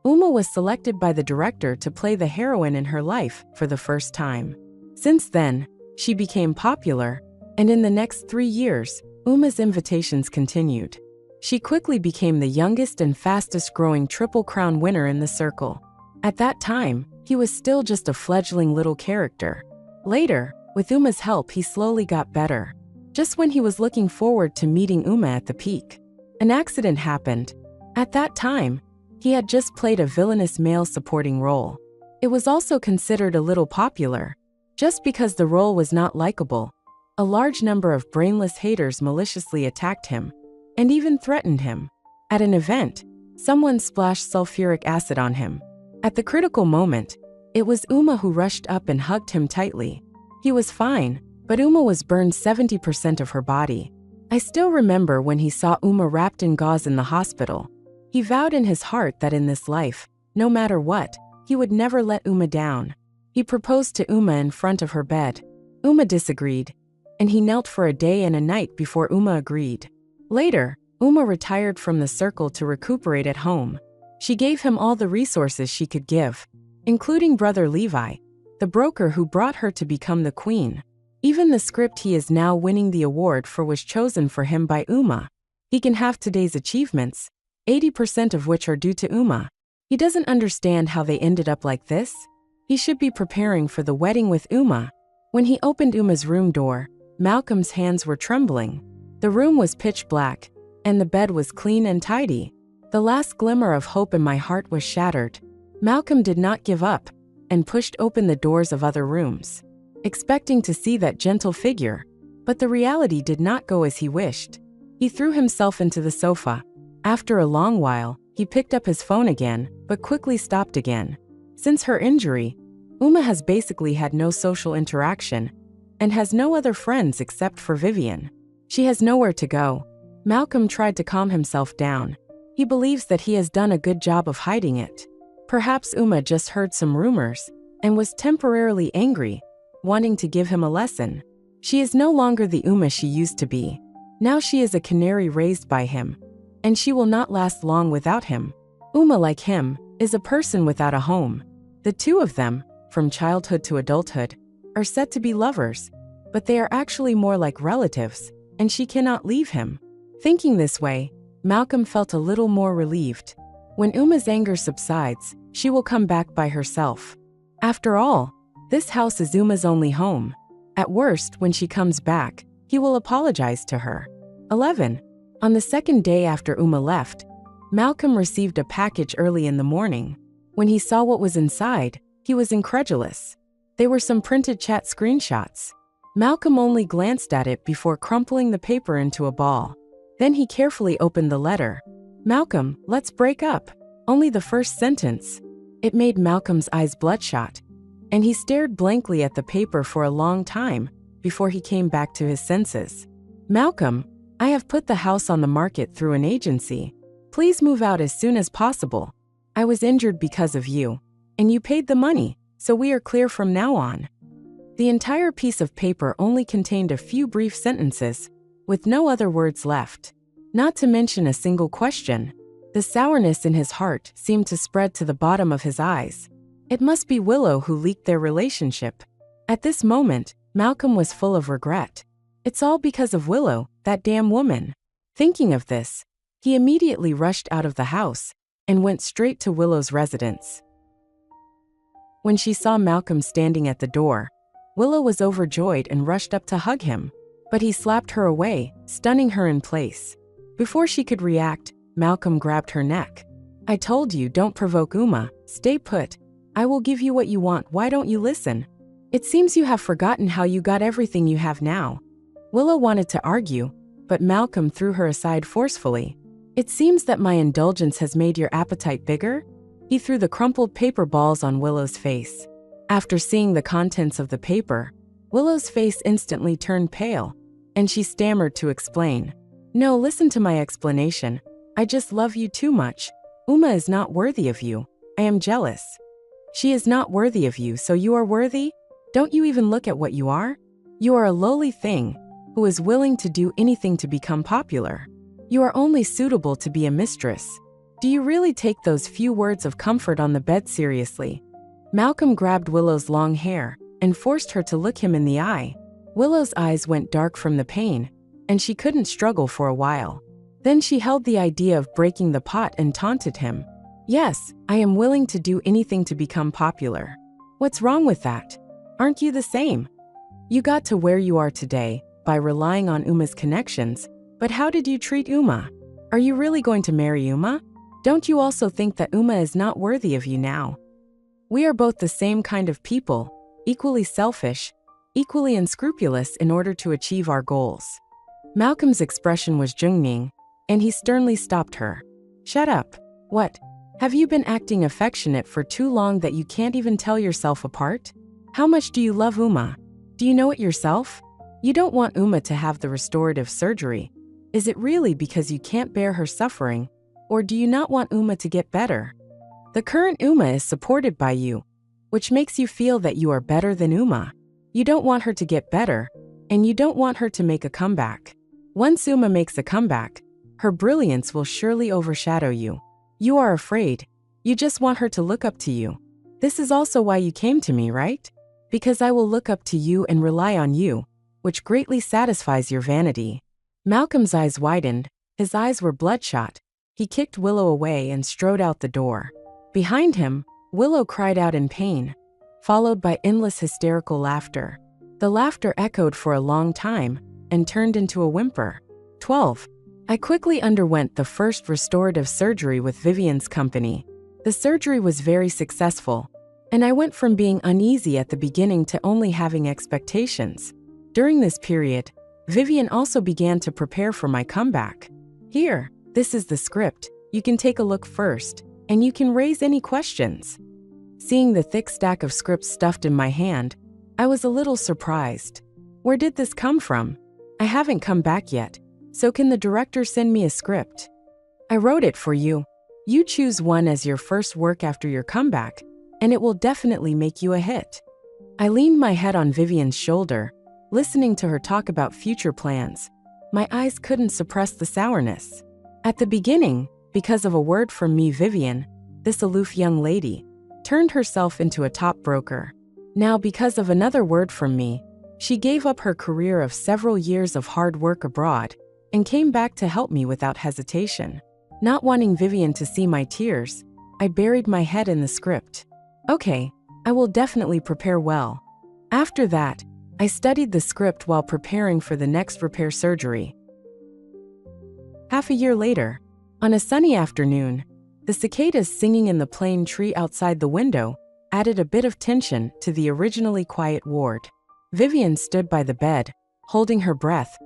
Uma was selected by the director to play the heroine in her life for the first time. Since then, she became popular, and in the next 3 years, Uma's invitations continued. She quickly became the youngest and fastest-growing Triple Crown winner in the circle. At that time, he was still just a fledgling little character. Later, with Uma's help, he slowly got better. Just when he was looking forward to meeting Uma at the peak, an accident happened. At that time, he had just played a villainous male supporting role. It was also considered a little popular. Just because the role was not likable, a large number of brainless haters maliciously attacked him and even threatened him. At an event, someone splashed sulfuric acid on him. At the critical moment, it was Uma who rushed up and hugged him tightly. He was fine, but Uma was burned 70% of her body. I still remember when he saw Uma wrapped in gauze in the hospital. He vowed in his heart that in this life, no matter what, he would never let Uma down. He proposed to Uma in front of her bed. Uma disagreed, and he knelt for a day and a night before Uma agreed. Later, Uma retired from the circle to recuperate at home. She gave him all the resources she could give, including Brother Levi, the broker who brought her to become the queen. Even the script he is now winning the award for was chosen for him by Uma. He can have today's achievements, 80% of which are due to Uma. He doesn't understand how they ended up like this. He should be preparing for the wedding with Uma. When he opened Uma's room door, Malcolm's hands were trembling. The room was pitch black, and the bed was clean and tidy. The last glimmer of hope in my heart was shattered. Malcolm did not give up and pushed open the doors of other rooms, expecting to see that gentle figure, but the reality did not go as he wished. He threw himself into the sofa. After a long while, he picked up his phone again, but quickly stopped again. Since her injury, Uma has basically had no social interaction and has no other friends except for Vivian. She has nowhere to go. Malcolm tried to calm himself down. He believes that he has done a good job of hiding it. Perhaps Uma just heard some rumors and was temporarily angry, wanting to give him a lesson. She is no longer the Uma she used to be. Now she is a canary raised by him, and she will not last long without him. Uma, like him, is a person without a home. The two of them, from childhood to adulthood, are said to be lovers, but they are actually more like relatives, and she cannot leave him. Thinking this way, Malcolm felt a little more relieved. When Uma's anger subsides, she will come back by herself. After all, this house is Uma's only home. At worst, when she comes back, he will apologize to her. 11. On the second day after Uma left, Malcolm received a package early in the morning. When he saw what was inside, he was incredulous. They were some printed chat screenshots. Malcolm only glanced at it before crumpling the paper into a ball. Then he carefully opened the letter. "Malcolm, let's break up." Only the first sentence. It made Malcolm's eyes bloodshot, and he stared blankly at the paper for a long time before he came back to his senses. "Malcolm, I have put the house on the market through an agency. Please move out as soon as possible. I was injured because of you, and you paid the money, so we are clear from now on." The entire piece of paper only contained a few brief sentences, with no other words left. Not to mention a single question. The sourness in his heart seemed to spread to the bottom of his eyes. It must be Willow who leaked their relationship. At this moment, Malcolm was full of regret. It's all because of Willow, that damn woman. Thinking of this, he immediately rushed out of the house and went straight to Willow's residence. When she saw Malcolm standing at the door, Willow was overjoyed and rushed up to hug him, but he slapped her away, stunning her in place. Before she could react, Malcolm grabbed her neck. "I told you, don't provoke Uma. Stay put. I will give you what you want. Why don't you listen? It seems you have forgotten how you got everything you have now." Willow wanted to argue, but Malcolm threw her aside forcefully. "It seems that my indulgence has made your appetite bigger?" He threw the crumpled paper balls on Willow's face. After seeing the contents of the paper, Willow's face instantly turned pale, and she stammered to explain. "No, listen to my explanation. I just love you too much. Uma is not worthy of you. I am jealous." "She is not worthy of you, so you are worthy? Don't you even look at what you are? You are a lowly thing who is willing to do anything to become popular. You are only suitable to be a mistress. Do you really take those few words of comfort on the bed seriously?" Malcolm grabbed Willow's long hair and forced her to look him in the eye. Willow's eyes went dark from the pain, and she couldn't struggle for a while. Then she held the idea of breaking the pot and taunted him. "Yes, I am willing to do anything to become popular. What's wrong with that? Aren't you the same? You got to where you are today by relying on Uma's connections, but how did you treat Uma? Are you really going to marry Uma? Don't you also think that Uma is not worthy of you now? We are both the same kind of people, equally selfish, equally unscrupulous in order to achieve our goals." Malcolm's expression was Jungning, and he sternly stopped her. "Shut up. What? Have you been acting affectionate for too long that you can't even tell yourself apart? How much do you love Uma? Do you know it yourself? You don't want Uma to have the restorative surgery. Is it really because you can't bear her suffering, or do you not want Uma to get better? The current Uma is supported by you, which makes you feel that you are better than Uma. You don't want her to get better, and you don't want her to make a comeback. Once Uma makes a comeback, her brilliance will surely overshadow you. You are afraid. You just want her to look up to you. This is also why you came to me, right? Because I will look up to you and rely on you, which greatly satisfies your vanity." Malcolm's eyes widened. His eyes were bloodshot. He kicked Willow away and strode out the door. Behind him, Willow cried out in pain, followed by endless hysterical laughter. The laughter echoed for a long time and turned into a whimper. 12. I quickly underwent the first restorative surgery with Vivian's company. The surgery was very successful, and I went from being uneasy at the beginning to only having expectations. During this period, Vivian also began to prepare for my comeback. "Here, this is the script. You can take a look first, and you can raise any questions." Seeing the thick stack of scripts stuffed in my hand, I was a little surprised. Where did this come from? I haven't come back yet, so can the director send me a script? I wrote it for you. You choose one as your first work after your comeback, and it will definitely make you a hit. I leaned my head on Vivian's shoulder, listening to her talk about future plans. My eyes couldn't suppress the sourness. At the beginning, because of a word from me, Vivian, this aloof young lady, turned herself into a top broker. Now, because of another word from me, she gave up her career of several years of hard work abroad and came back to help me without hesitation. Not wanting Vivian to see my tears, I buried my head in the script. Okay, I will definitely prepare well. After that, I studied the script while preparing for the next repair surgery. Half a year later, on a sunny afternoon, the cicadas singing in the plane tree outside the window added a bit of tension to the originally quiet ward. Vivian stood by the bed, holding her breath,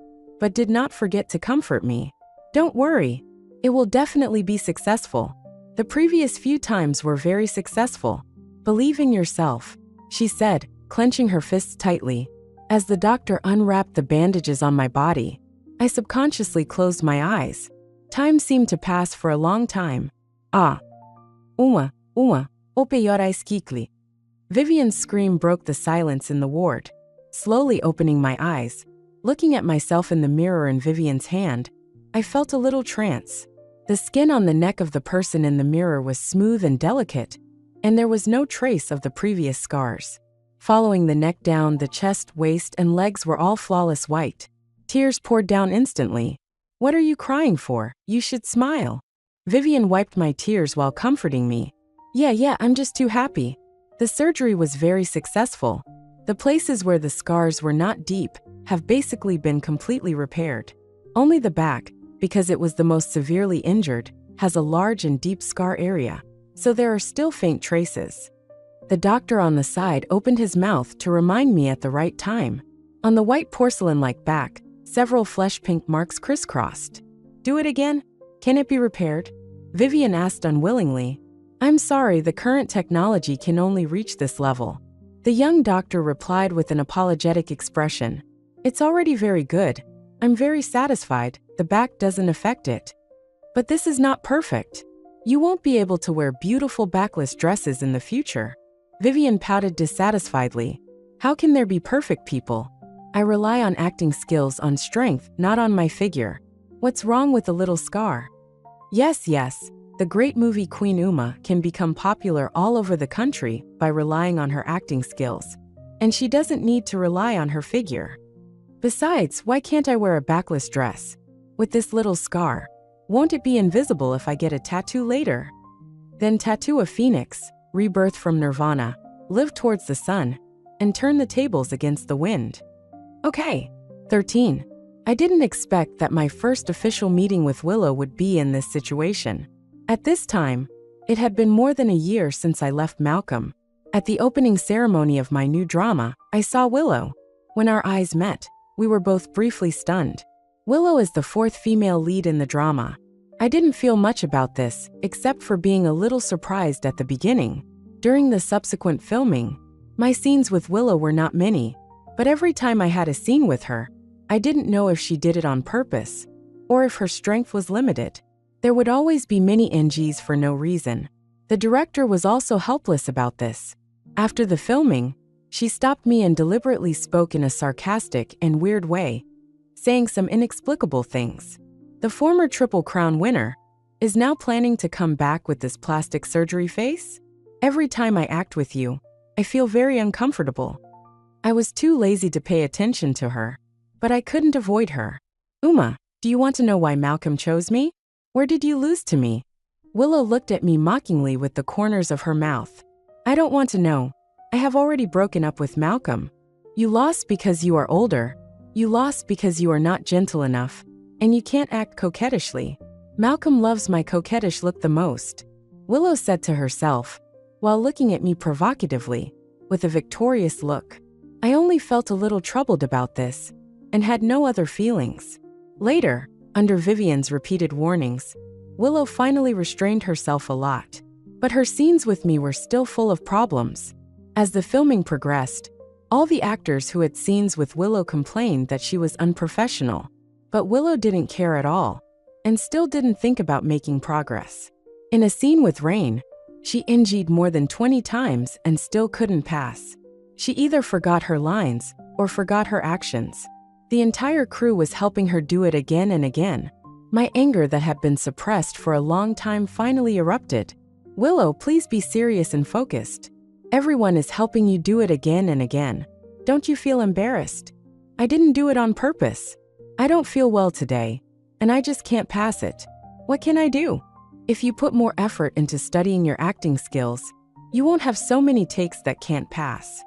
but did not forget to comfort me. "Don't worry, it will definitely be successful. The previous few times were very successful. Believe in yourself," she said, clenching her fists tightly. As the doctor unwrapped the bandages on my body, I subconsciously closed my eyes. Time seemed to pass for a long time. Uma, ope yorais kikli. Vivian's scream broke the silence in the ward. Slowly opening my eyes, looking at myself in the mirror in Vivian's hand, I felt a little trance. The skin on the neck of the person in the mirror was smooth and delicate, and there was no trace of the previous scars. Following the neck down, the chest, waist, and legs were all flawless white. Tears poured down instantly. "What are you crying for? You should smile." Vivian wiped my tears while comforting me. Yeah, I'm just too happy. The surgery was very successful. The places where the scars were not deep have basically been completely repaired. Only the back, because it was the most severely injured, has a large and deep scar area, so there are still faint traces. The doctor on the side opened his mouth to remind me at the right time. On the white porcelain-like back, several flesh-pink marks crisscrossed. Do it again? Can it be repaired? Vivian asked unwillingly. I'm sorry, the current technology can only reach this level. The young doctor replied with an apologetic expression. It's already very good. I'm very satisfied, the back doesn't affect it. But this is not perfect. You won't be able to wear beautiful backless dresses in the future. Vivian pouted dissatisfiedly. How can there be perfect people? I rely on acting skills, on strength, not on my figure. What's wrong with a little scar? Yes, the great movie Queen Uma can become popular all over the country by relying on her acting skills. And she doesn't need to rely on her figure. Besides, why can't I wear a backless dress? With this little scar, won't it be invisible if I get a tattoo later? Then tattoo a phoenix, rebirth from nirvana, live towards the sun, and turn the tables against the wind. Okay. 13. I didn't expect that my first official meeting with Willow would be in this situation. At this time, it had been more than a year since I left Malcolm. At the opening ceremony of my new drama, I saw Willow. When our eyes met, we were both briefly stunned. Willow is the fourth female lead in the drama. I didn't feel much about this, except for being a little surprised at the beginning. During the subsequent filming, my scenes with Willow were not many, but every time I had a scene with her, I didn't know if she did it on purpose, or if her strength was limited. There would always be many NGs for no reason. The director was also helpless about this. After the filming, she stopped me and deliberately spoke in a sarcastic and weird way, saying some inexplicable things. The former Triple Crown winner is now planning to come back with this plastic surgery face? Every time I act with you, I feel very uncomfortable. I was too lazy to pay attention to her, but I couldn't avoid her. Uma, do you want to know why Malcolm chose me? Where did you lose to me? Willow looked at me mockingly with the corners of her mouth. I don't want to know. I have already broken up with Malcolm. You lost because you are older. You lost because you are not gentle enough, and you can't act coquettishly. Malcolm loves my coquettish look the most, Willow said to herself, while looking at me provocatively, with a victorious look. I only felt a little troubled about this, and had no other feelings. Later, under Vivian's repeated warnings, Willow finally restrained herself a lot. But her scenes with me were still full of problems. As the filming progressed, all the actors who had scenes with Willow complained that she was unprofessional. But Willow didn't care at all, and still didn't think about making progress. In a scene with Rain, she NG'd more than 20 times and still couldn't pass. She either forgot her lines or forgot her actions. The entire crew was helping her do it again and again. My anger that had been suppressed for a long time finally erupted. Willow, please be serious and focused. Everyone is helping you do it again and again. Don't you feel embarrassed? I didn't do it on purpose. I don't feel well today, and I just can't pass it. What can I do? If you put more effort into studying your acting skills, you won't have so many takes that can't pass.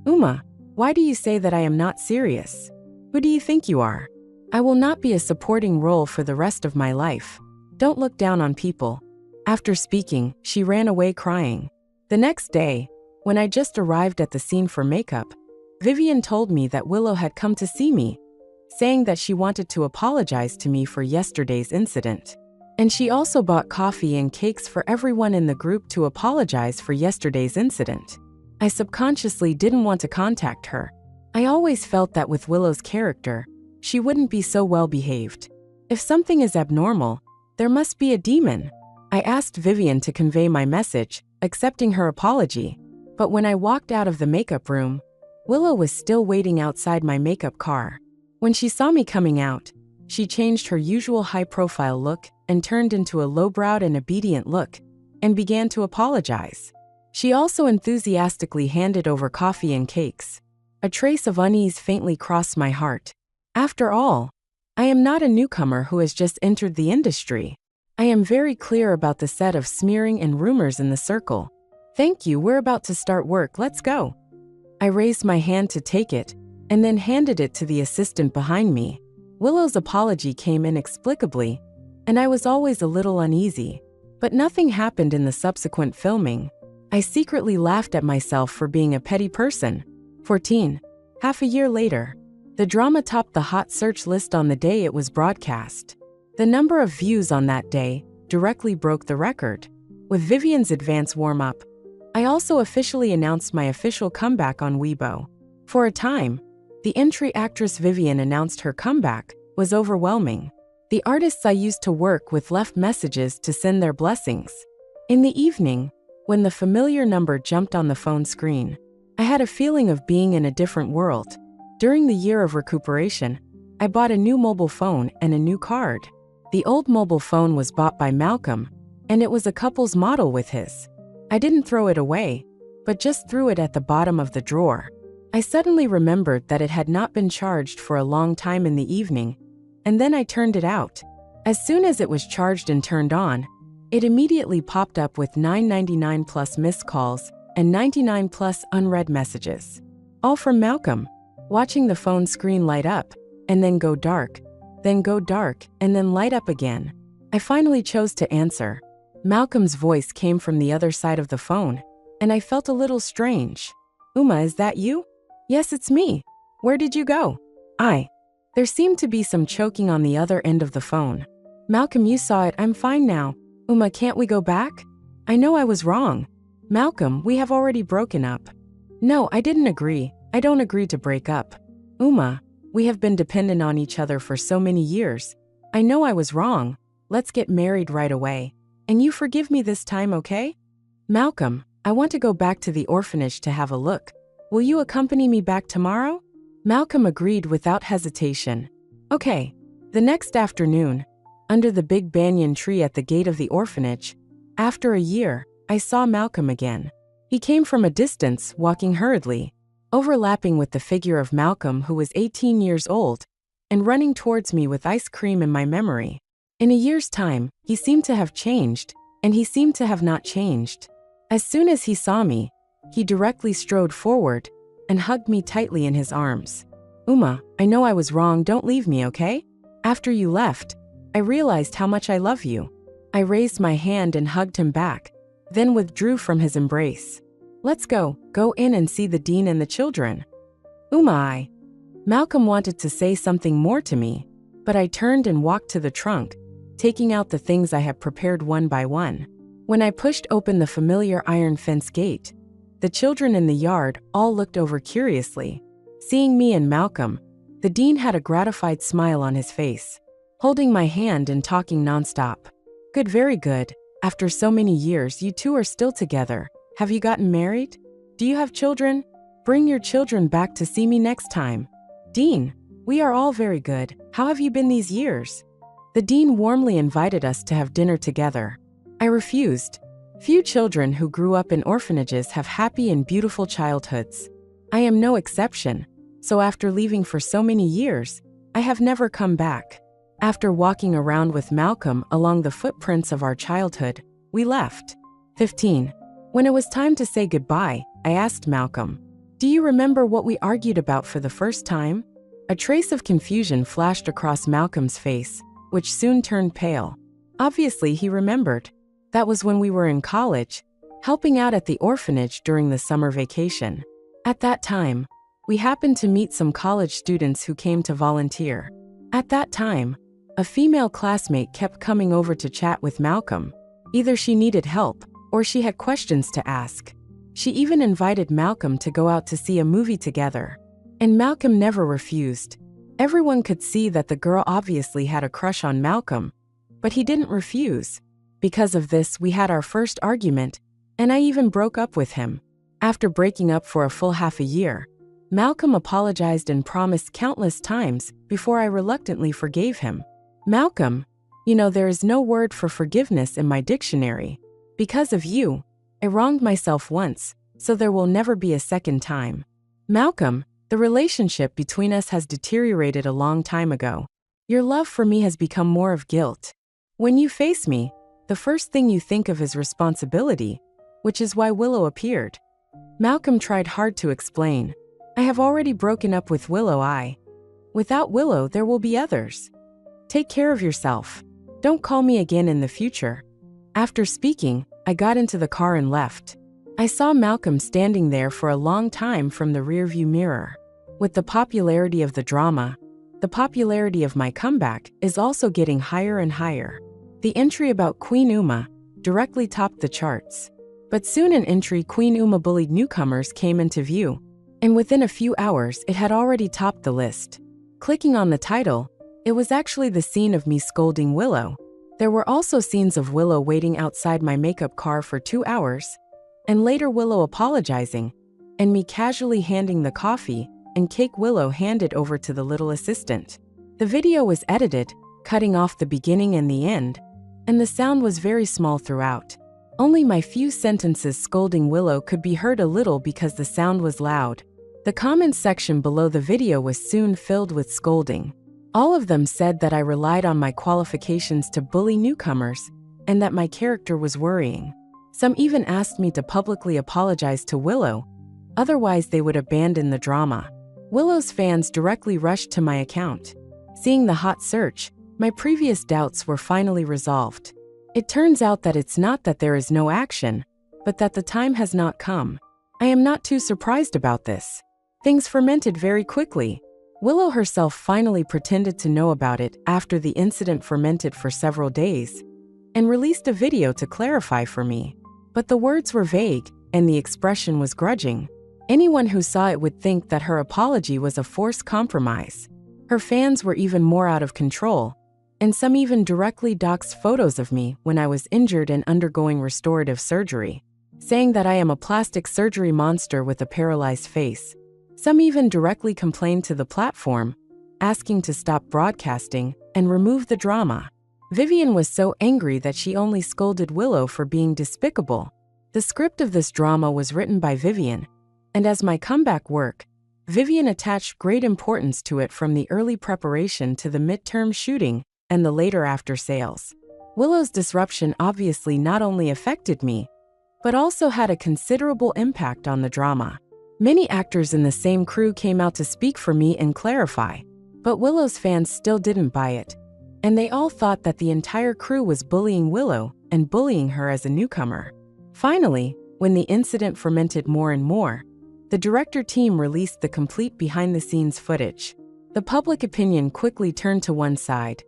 Uma, why do you say that I am not serious? Who do you think you are? I will not be a supporting role for the rest of my life. Don't look down on people. After speaking, she ran away crying. The next day, when I just arrived at the scene for makeup, Vivian told me that Willow had come to see me, saying that she wanted to apologize to me for yesterday's incident. And she also bought coffee and cakes for everyone in the group to apologize for yesterday's incident. I subconsciously didn't want to contact her. I always felt that with Willow's character, she wouldn't be so well behaved. If something is abnormal, there must be a demon. I asked Vivian to convey my message, accepting her apology. But when I walked out of the makeup room, Willow was still waiting outside my makeup car. When she saw me coming out, she changed her usual high-profile look and turned into a low-browed and obedient look, and began to apologize. She also enthusiastically handed over coffee and cakes. A trace of unease faintly crossed my heart. After all, I am not a newcomer who has just entered the industry. I am very clear about the set of smearing and rumors in the circle. Thank you, we're about to start work, let's go. I raised my hand to take it, and then handed it to the assistant behind me. Willow's apology came inexplicably, and I was always a little uneasy. But nothing happened in the subsequent filming. I secretly laughed at myself for being a petty person. 14. Half a year later, the drama topped the hot search list on the day it was broadcast. The number of views on that day directly broke the record. With Vivian's advance warm-up, I also officially announced my official comeback on Weibo. For a time, the entry actress Vivian announced her comeback was overwhelming. The artists I used to work with left messages to send their blessings. In the evening, when the familiar number jumped on the phone screen, I had a feeling of being in a different world. During the year of recuperation, I bought a new mobile phone and a new card. The old mobile phone was bought by Malcolm, and it was a couple's model with his. I didn't throw it away, but just threw it at the bottom of the drawer. I suddenly remembered that it had not been charged for a long time in the evening, and then I turned it out. As soon as it was charged and turned on, it immediately popped up with 999 plus missed calls and 99 plus unread messages. All from Malcolm. Watching the phone screen light up, and then go dark, and then light up again. I finally chose to answer. Malcolm's voice came from the other side of the phone, and I felt a little strange. Uma, is that you? Yes, it's me. Where did you go? There seemed to be some choking on the other end of the phone. Malcolm, you saw it. I'm fine now. Uma, can't we go back? I know I was wrong. Malcolm, we have already broken up. No, I didn't agree. I don't agree to break up. Uma, we have been dependent on each other for so many years. I know I was wrong. Let's get married right away. And you forgive me this time, okay? Malcolm, I want to go back to the orphanage to have a look. Will you accompany me back tomorrow? Malcolm agreed without hesitation. Okay. The next afternoon, under the big banyan tree at the gate of the orphanage, after a year, I saw Malcolm again. He came from a distance, walking hurriedly, overlapping with the figure of Malcolm, who was 18 years old, and running towards me with ice cream in my memory. In a year's time, he seemed to have changed, and he seemed to have not changed. As soon as he saw me, he directly strode forward and hugged me tightly in his arms. Uma, I know I was wrong. Don't leave me, okay? After you left, I realized how much I love you. I raised my hand and hugged him back, then withdrew from his embrace. Let's go in and see the dean and the children. Uma, Malcolm wanted to say something more to me, but I turned and walked to the trunk, taking out the things I had prepared one by one. When I pushed open the familiar iron fence gate, the children in the yard all looked over curiously. Seeing me and Malcolm, the dean had a gratified smile on his face, holding my hand and talking nonstop. Good, very good. After so many years, you two are still together. Have you gotten married? Do you have children? Bring your children back to see me next time. Dean, we are all very good. How have you been these years? The dean warmly invited us to have dinner together. I refused. Few children who grew up in orphanages have happy and beautiful childhoods. I am no exception, so after leaving for so many years, I have never come back. After walking around with Malcolm along the footprints of our childhood, we left. 15. When it was time to say goodbye, I asked Malcolm, "Do you remember what we argued about for the first time?" A trace of confusion flashed across Malcolm's face, which soon turned pale. Obviously, he remembered. That was when we were in college, helping out at the orphanage during the summer vacation. At that time, we happened to meet some college students who came to volunteer. At that time, a female classmate kept coming over to chat with Malcolm. Either she needed help, or she had questions to ask. She even invited Malcolm to go out to see a movie together. And Malcolm never refused. Everyone could see that the girl obviously had a crush on Malcolm, but he didn't refuse. Because of this, we had our first argument, and I even broke up with him. After breaking up for a full half a year, Malcolm apologized and promised countless times before I reluctantly forgave him. Malcolm, you know, there is no word for forgiveness in my dictionary. Because of you, I wronged myself once, so there will never be a second time. Malcolm, the relationship between us has deteriorated a long time ago. Your love for me has become more of guilt. When you face me, the first thing you think of is responsibility, which is why Willow appeared. Malcolm tried hard to explain. I have already broken up with Willow. Without Willow, there will be others. Take care of yourself. Don't call me again in the future. After speaking, I got into the car and left. I saw Malcolm standing there for a long time from the rearview mirror. With the popularity of the drama, the popularity of my comeback is also getting higher and higher. The entry about Queen Uma directly topped the charts. But soon an entry Queen Uma bullied newcomers came into view, and within a few hours it had already topped the list. Clicking on the title, it was actually the scene of me scolding Willow. There were also scenes of Willow waiting outside my makeup car for 2 hours, and later Willow apologizing, and me casually handing the coffee and cake Willow handed over to the little assistant. The video was edited, cutting off the beginning and the end, and the sound was very small throughout. Only my few sentences scolding Willow could be heard a little because the sound was loud. The comments section below the video was soon filled with scolding. All of them said that I relied on my qualifications to bully newcomers and that my character was worrying. Some even asked me to publicly apologize to Willow, otherwise they would abandon the drama. Willow's fans directly rushed to my account. Seeing the hot search, my previous doubts were finally resolved. It turns out that it's not that there is no action, but that the time has not come. I am not too surprised about this. Things fermented very quickly. Willow herself finally pretended to know about it after the incident fermented for several days, and released a video to clarify for me. But the words were vague, and the expression was grudging. Anyone who saw it would think that her apology was a forced compromise. Her fans were even more out of control, and some even directly doxed photos of me when I was injured and undergoing restorative surgery, saying that I am a plastic surgery monster with a paralyzed face. Some even directly complained to the platform, asking to stop broadcasting and remove the drama. Vivian was so angry that she only scolded Willow for being despicable. The script of this drama was written by Vivian, and as my comeback work, Vivian attached great importance to it from the early preparation to the midterm shooting and the later after sales. Willow's disruption obviously not only affected me, but also had a considerable impact on the drama. Many actors in the same crew came out to speak for me and clarify, but Willow's fans still didn't buy it, and they all thought that the entire crew was bullying Willow and bullying her as a newcomer. Finally, when the incident fermented more and more, the director team released the complete behind-the-scenes footage. The public opinion quickly turned to one side,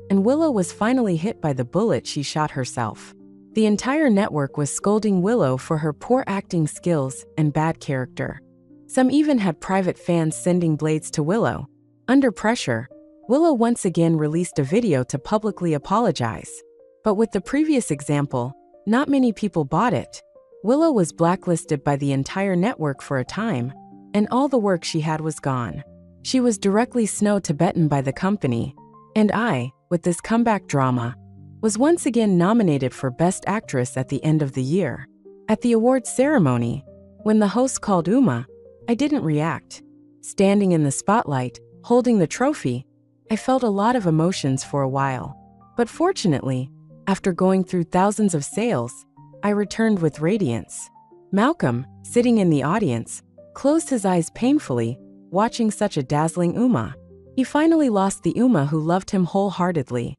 and Willow was finally hit by the bullet she shot herself. The entire network was scolding Willow for her poor acting skills and bad character. Some even had private fans sending blades to Willow. Under pressure, Willow once again released a video to publicly apologize. But with the previous example, not many people bought it. Willow was blacklisted by the entire network for a time, and all the work she had was gone. She was directly Snow-Tibetan by the company, and I, with this comeback drama, was once again nominated for Best Actress at the end of the year. At the awards ceremony, when the host called Uma, I didn't react. Standing in the spotlight, holding the trophy, I felt a lot of emotions for a while. But fortunately, after going through thousands of sales, I returned with radiance. Malcolm, sitting in the audience, closed his eyes painfully, watching such a dazzling Uma. He finally lost the Uma who loved him wholeheartedly.